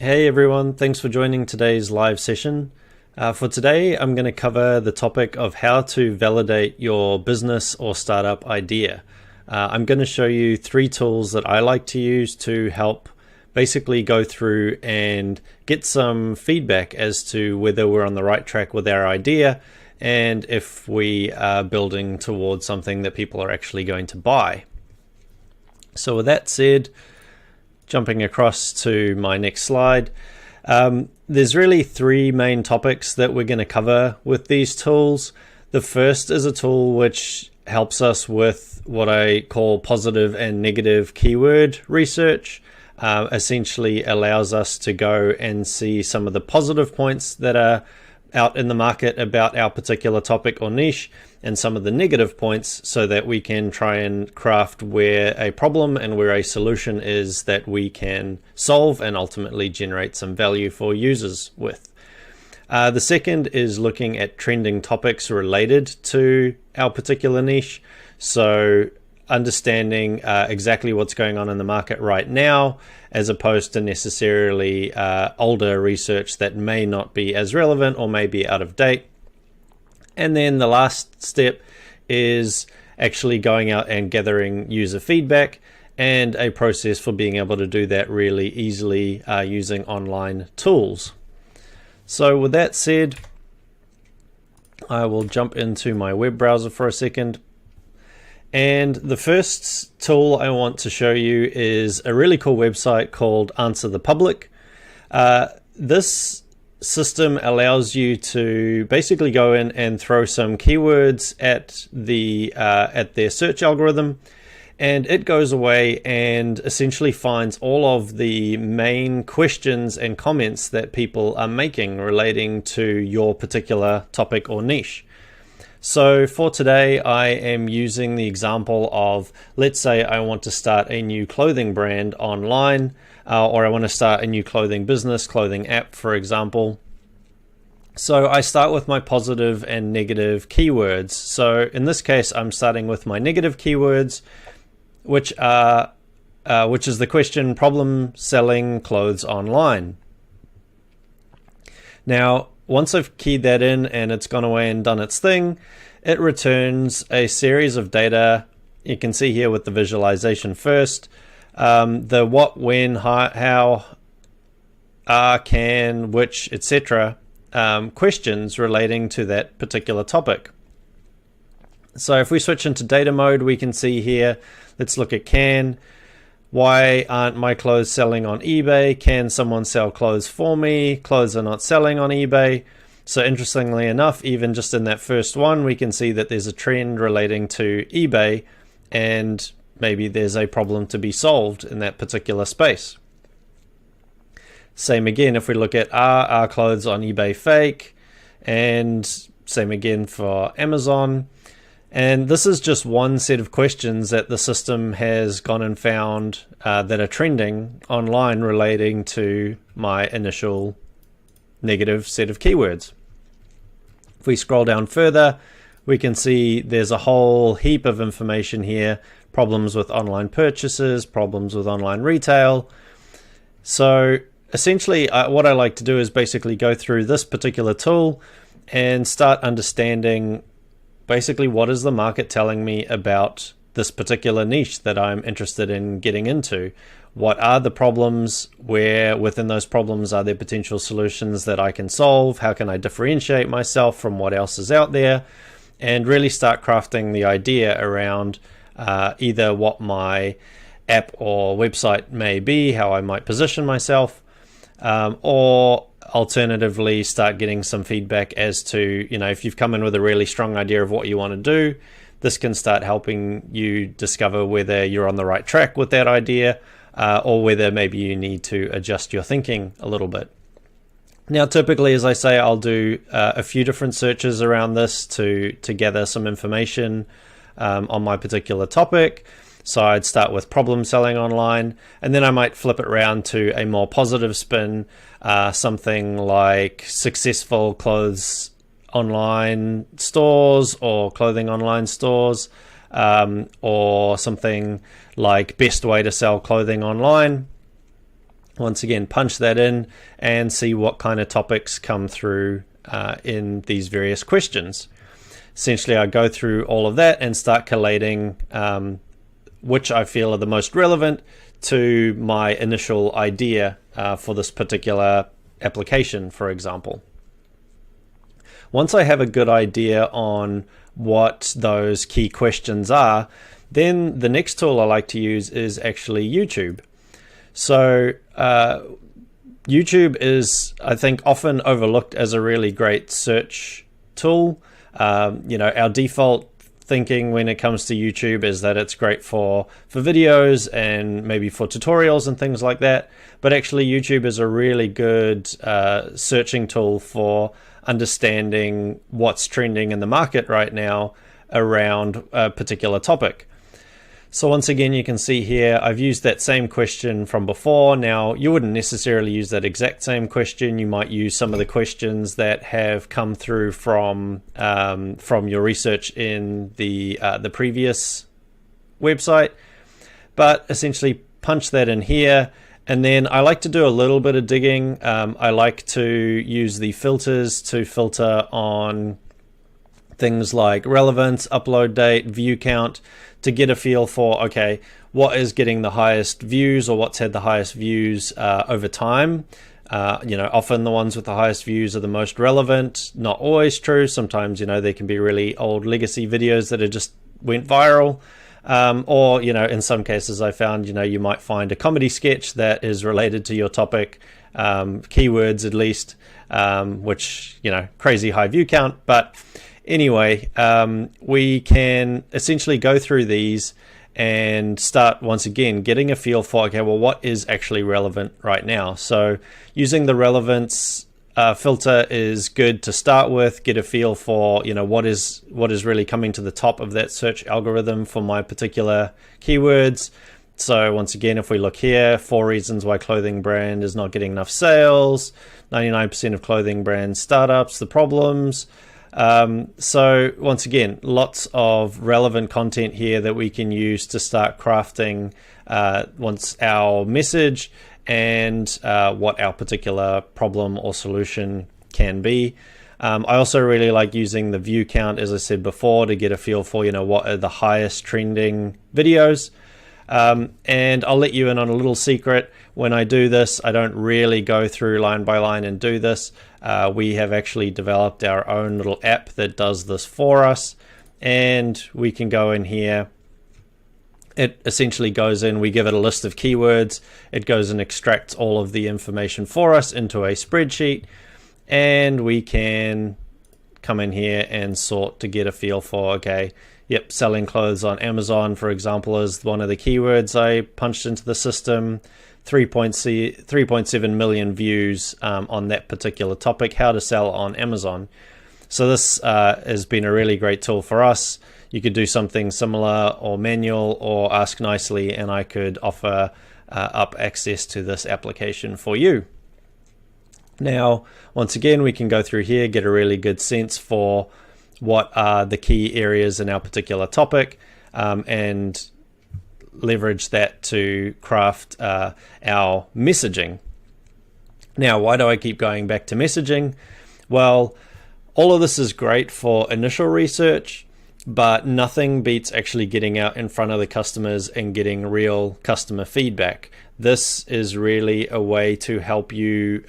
Hey everyone, thanks for joining today's live session. For today, I'm going to cover the topic of how to validate your business or startup idea. I'm going to show you 3 tools that I like to use to help basically go through and get some feedback as to whether we're on the right track with our idea and if we are building towards something that people are actually going to buy. So with that said, jumping across to my next slide, there's really 3 main topics that we're going to cover with these tools. The first is a tool which helps us with what I call positive and negative keyword research. Essentially allows us to go and see some of the positive points that are out in the market about our particular topic or niche, and some of the negative points, so that we can try and craft where a problem and where a solution is that we can solve and ultimately generate some value for users with. The second is looking at trending topics related to our particular niche. So understanding exactly what's going on in the market right now, as opposed to necessarily older research that may not be as relevant or may be out of date. And then the last step is actually going out and gathering user feedback, and a process for being able to do that really easily using online tools. So with that said, I will jump into my web browser for a second. And the first tool I want to show you is a really cool website called Answer the Public. This system allows you to basically go in and throw some keywords at their search algorithm, and it goes away and essentially finds all of the main questions and comments that people are making relating to your particular topic or niche. So for today, I am using the example of, let's say I want to start a new clothing brand online, or I want to start a new clothing business, clothing app, for example. So I start with my positive and negative keywords. So in this case, I'm starting with my negative keywords, which is the question, problem selling clothes online. Now, once I've keyed that in and it's gone away and done its thing, it returns a series of data. You can see here with the visualization first, the what, when, how, are, can, which, etc. Questions relating to that particular topic. So if we switch into data mode, we can see here, let's look at can. Why aren't my clothes selling on eBay? Can someone sell clothes for me? Clothes are not selling on eBay. So interestingly enough, even just in that first one, we can see that there's a trend relating to eBay, and maybe there's a problem to be solved in that particular space. Same again, if we look at are clothes on eBay fake? And same again for Amazon. And this is just one set of questions that the system has gone and found that are trending online relating to my initial negative set of keywords. If we scroll down further, we can see there's a whole heap of information here. Problems with online purchases, problems with online retail. So essentially what I like to do is basically go through this particular tool and start understanding basically what is the market telling me about this particular niche that I'm interested in getting into. What are the problems? Where within those problems are there potential solutions that I can solve? How can I differentiate myself from what else is out there? And really start crafting the idea around either what my app or website may be, how I might position myself, or alternatively start getting some feedback as to, if you've come in with a really strong idea of what you want to do, this can start helping you discover whether you're on the right track with that idea, or whether maybe you need to adjust your thinking a little bit. Now, typically, as I say, I'll do a few different searches around this to gather some information on my particular topic. So I'd start with problem selling online, and then I might flip it around to a more positive spin, something like successful clothes online stores or clothing online stores, or something like best way to sell clothing online. Once again, punch that in and see what kind of topics come through in these various questions. Essentially, I go through all of that and start collating which I feel are the most relevant to my initial idea for this particular application, for example. Once I have a good idea on what those key questions are, then the next tool I like to use is actually YouTube. So YouTube is, I think, often overlooked as a really great search tool. Our default thinking when it comes to YouTube is that it's great for videos and maybe for tutorials and things like that. But actually, YouTube is a really good searching tool for understanding what's trending in the market right now around a particular topic. So once again, you can see here, I've used that same question from before. Now, you wouldn't necessarily use that exact same question. You might use some of the questions that have come through from your research in the previous website. But essentially, punch that in here. And then I like to do a little bit of digging. I like to use the filters to filter on things like relevance, upload date, view count, to get a feel for, okay, what is getting the highest views or what's had the highest views over time. Often the ones with the highest views are the most relevant. Not always true. Sometimes, there can be really old legacy videos that have just went viral. Or, in some cases I found, you might find a comedy sketch that is related to your topic, keywords at least, which, crazy high view count. But anyway, we can essentially go through these and start once again getting a feel for, okay, well, what is actually relevant right now? So using the relevance filter is good to start with, get a feel for, what is really coming to the top of that search algorithm for my particular keywords. So once again, if we look here, 4 reasons why clothing brand is not getting enough sales, 99% of clothing brand startups, the problems. So once again, lots of relevant content here that we can use to start crafting once our message and what our particular problem or solution can be. I also really like using the view count, as I said before, to get a feel for, what are the highest trending videos. And I'll let you in on a little secret. When I do this, I don't really go through line by line and do this. We have actually developed our own little app that does this for us, and we can go in here. It essentially goes in, we give it a list of keywords, it goes and extracts all of the information for us into a spreadsheet, and we can come in here and sort to get a feel for, okay, yep, selling clothes on Amazon, for example, is one of the keywords I punched into the system. 3.7 million views on that particular topic, how to sell on Amazon. So this has been a really great tool for us. You could do something similar or manual or ask nicely, and I could offer up access to this application for you. Now, once again, we can go through here, get a really good sense for what are the key areas in our particular topic, and leverage that to craft our messaging. Now, why do I keep going back to messaging? Well, all of this is great for initial research, but nothing beats actually getting out in front of the customers and getting real customer feedback. This is really a way to help you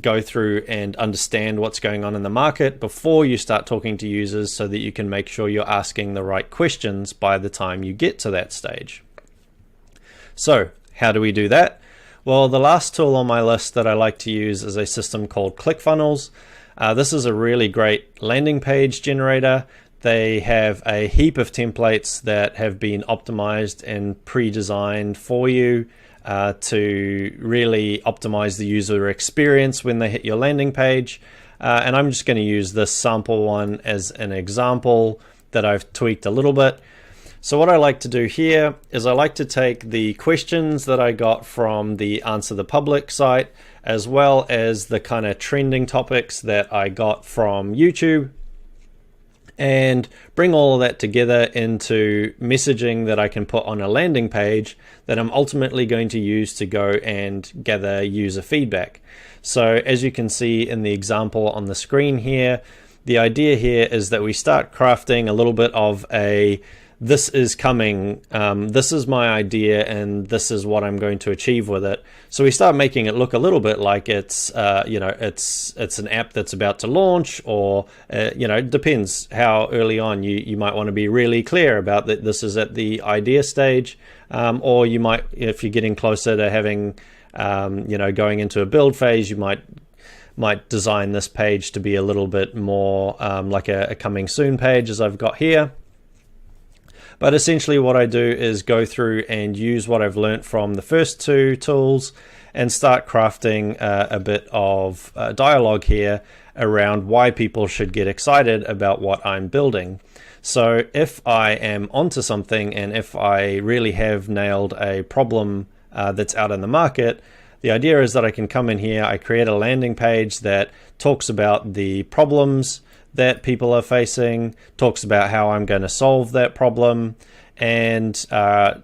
go through and understand what's going on in the market before you start talking to users, so that you can make sure you're asking the right questions by the time you get to that stage. So how do we do that? Well, the last tool on my list that I like to use is a system called ClickFunnels. This is a really great landing page generator. They have a heap of templates that have been optimized and pre-designed for you to really optimize the user experience when they hit your landing page. And I'm just going to use this sample one as an example that I've tweaked a little bit. So what I like to do here is I like to take the questions that I got from the Answer the Public site, as well as the kind of trending topics that I got from YouTube, and bring all of that together into messaging that I can put on a landing page that I'm ultimately going to use to go and gather user feedback. So as you can see in the example on the screen here, the idea here is that we start crafting a little bit of a this is coming, this is my idea, and this is what I'm going to achieve with it. So we start making it look a little bit like it's it's an app that's about to launch, or it depends how early on you might want to be really clear about that this is at the idea stage, or you might, if you're getting closer to having going into a build phase, you might design this page to be a little bit more like a coming soon page, as I've got here. But essentially what I do is go through and use what I've learned from the first two tools and start crafting a bit of dialogue here around why people should get excited about what I'm building. So if I am onto something, and if I really have nailed a problem that's out in the market, the idea is that I can come in here, I create a landing page that talks about the problems that people are facing, talks about how I'm going to solve that problem, and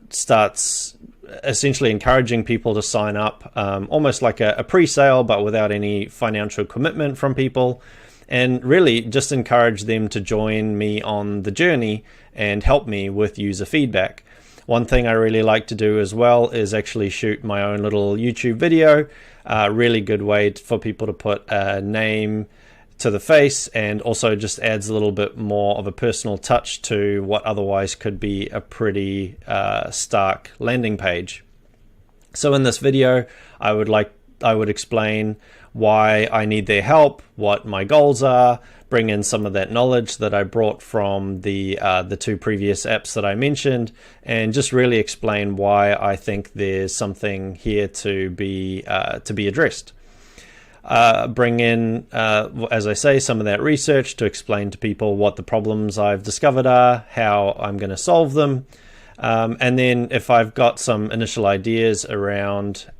starts essentially encouraging people to sign up, almost like a pre-sale, but without any financial commitment from people, and really just encourage them to join me on the journey and help me with user feedback. One thing I really like to do as well is actually shoot my own little YouTube video. Really good way for people to put a name to the face, and also just adds a little bit more of a personal touch to what otherwise could be a pretty stark landing page. So in this video, I would explain why I need their help, what my goals are, bring in some of that knowledge that I brought from the two previous apps that I mentioned, and just really explain why I think there's something here to be addressed. Bring in, as I say, some of that research to explain to people what the problems I've discovered are, how I'm going to solve them, and then if I've got some initial ideas around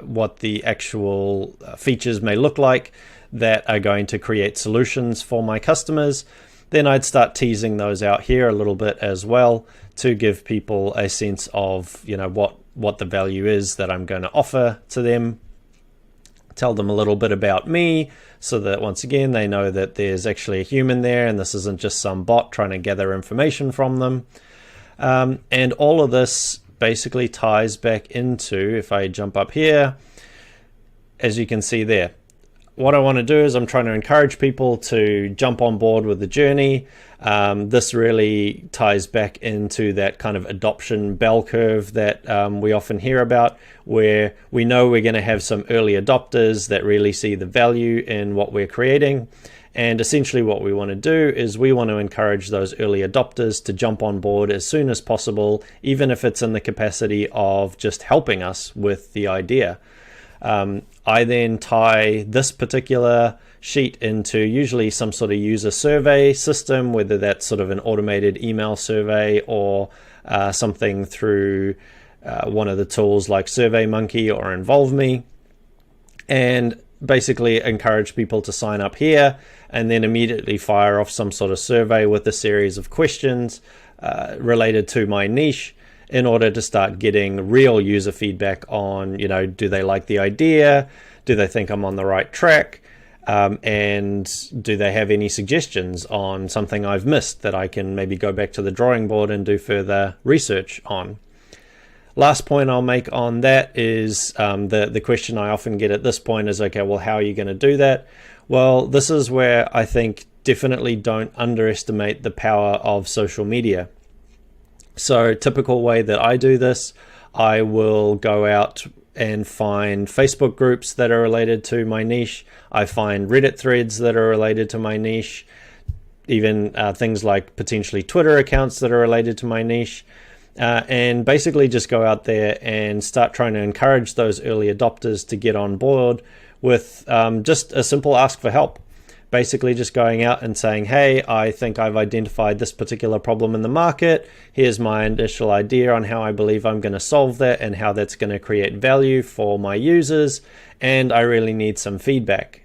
what the actual features may look like that are going to create solutions for my customers, then I'd start teasing those out here a little bit as well to give people a sense of what the value is that I'm going to offer to them. Tell them a little bit about me, so that once again they know that there's actually a human there and this isn't just some bot trying to gather information from them. And all of this basically ties back into, if I jump up here, as you can see there, what I want to do is I'm trying to encourage people to jump on board with the journey. This really ties back into that kind of adoption bell curve that we often hear about, where we know we're going to have some early adopters that really see the value in what we're creating. And essentially what we want to do is we want to encourage those early adopters to jump on board as soon as possible, even if it's in the capacity of just helping us with the idea. I then tie this particular sheet into usually some sort of user survey system, whether that's sort of an automated email survey or something through one of the tools like SurveyMonkey or InvolveMe, and basically encourage people to sign up here and then immediately fire off some sort of survey with a series of questions related to my niche, in order to start getting real user feedback on, do they like the idea? Do they think I'm on the right track? And do they have any suggestions on something I've missed that I can maybe go back to the drawing board and do further research on? Last point I'll make on that is the question I often get at this point is, okay, well, how are you going to do that? Well, this is where I think definitely don't underestimate the power of social media. So typical way that I do this, I will go out and find Facebook groups that are related to my niche. I find Reddit threads that are related to my niche, even things like potentially Twitter accounts that are related to my niche, and basically just go out there and start trying to encourage those early adopters to get on board with just a simple ask for help. Basically just going out and saying, hey, I think I've identified this particular problem in the market. Here's my initial idea on how I believe I'm going to solve that and how that's going to create value for my users. And I really need some feedback.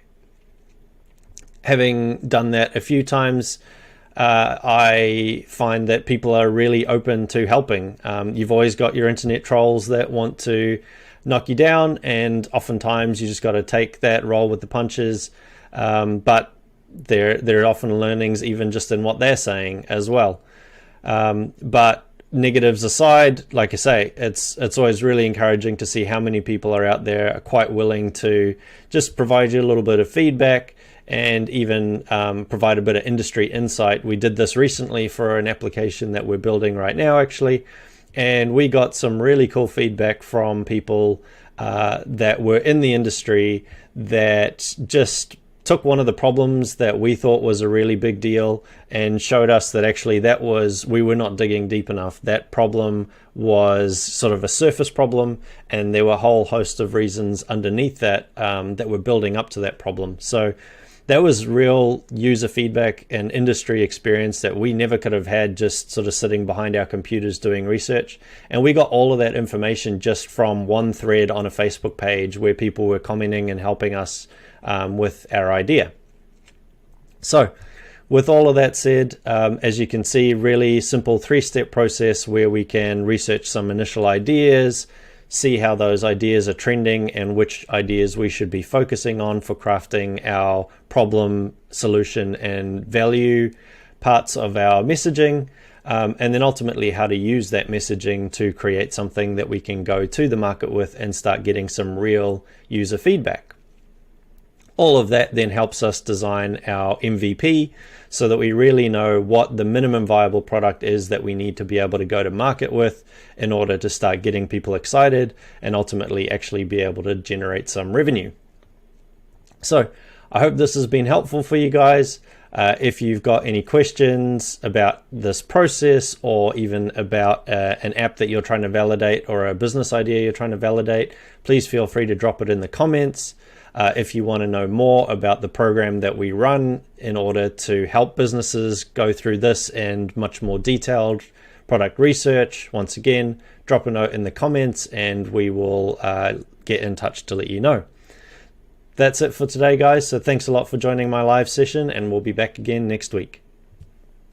Having done that a few times, I find that people are really open to helping. You've always got your internet trolls that want to knock you down, and oftentimes you just got to take that, roll with the punches. But there are often learnings even just in what they're saying as well. But negatives aside, like I say, it's always really encouraging to see how many people are out there are quite willing to just provide you a little bit of feedback and even provide a bit of industry insight. We did this recently for an application that we're building right now, actually, and we got some really cool feedback from people that were in the industry that just took one of the problems that we thought was a really big deal and showed us that actually we were not digging deep enough. That problem was sort of a surface problem, and there were a whole host of reasons underneath that that were building up to that problem. So that was real user feedback and industry experience that we never could have had just sort of sitting behind our computers doing research. And we got all of that information just from one thread on a Facebook page where people were commenting and helping us with our idea. So with all of that said, as you can see, really simple 3-step process where we can research some initial ideas, see how those ideas are trending and which ideas we should be focusing on for crafting our problem, solution, and value parts of our messaging, and then ultimately how to use that messaging to create something that we can go to the market with and start getting some real user feedback. All of that then helps us design our MVP so that we really know what the minimum viable product is that we need to be able to go to market with in order to start getting people excited and ultimately actually be able to generate some revenue. So I hope this has been helpful for you guys. If you've got any questions about this process or even about an app that you're trying to validate or a business idea you're trying to validate, please feel free to drop it in the comments. If you want to know more about the program that we run in order to help businesses go through this and much more detailed product research, once again, drop a note in the comments and we will get in touch to let you know. That's it for today, guys. So thanks a lot for joining my live session, and we'll be back again next week.